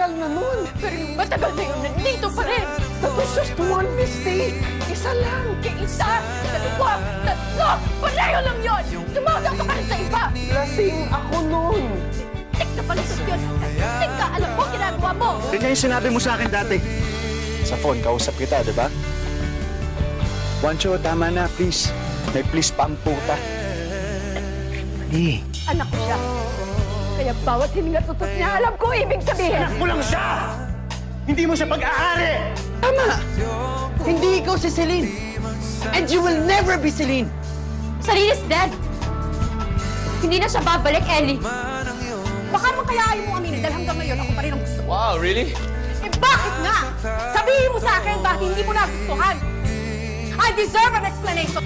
matagal na nun. Pero yung matagal na yun, nandito pa rin. That was just one mistake. Isa lang. Isa, dalawa, tatlo, pareho lang yun! Tumawag ka pa rin sa iba! Lasing ako nun. Tik na palisot yun! Tik ka, alam mo, ginagawa mo! Ganyan yung sinabi mo sa akin dati. Sa phone, kausap kita, di ba? Juancho, tama na, please. May please pa ang puta. Mali. Anak ko siya. Kaya bawat hininga tutot niya, alam ko ibig sabihin! Anak mo lang siya! Hindi mo siya pag-aari! Tama! Hindi ikaw si Celine. And you will never be Celine. Celine is dead! Hindi na siya babalik, Ellie. Baka mo kaya ayaw mo aminin dahil hanggang ngayon ako pa rin ang gusto ko. Wow, really? Eh bakit nga? Sabihin mo sa akin bakit hindi mo nagustuhan. I deserve an explanation.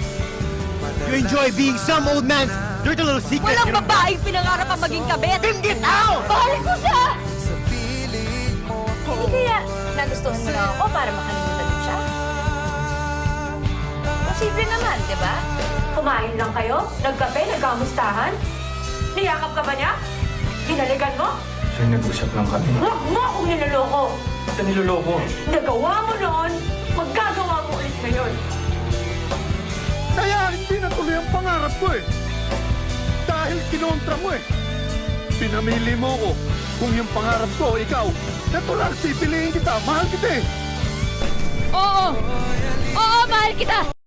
You enjoy being some old man's dirty little secret. Walang babaeng pinangarap ang maging kabit. Then get out! Mahal ko siya! Hindi kaya nagustuhan mo lang ako para makalimutan mo siya? Posible naman, di ba? Kumain lang kayo, nagkape, nagkamustahan. Niyakap ka ba niya? Hinaligan mo? Sir, nag-usap lang kami. Huwag mo akong niloloko! Ba't ka niloloko? Nagawa mo noon, magkagawa mo ulit ngayon. Kaya hindi natuloy ang pangarap ko eh. Dahil kinontra mo eh. Pinamili mo ko. Kung yung pangarap ko, ikaw, natural, pipiliin kita. Mahal kita eh. Oo! Oo, mahal kita!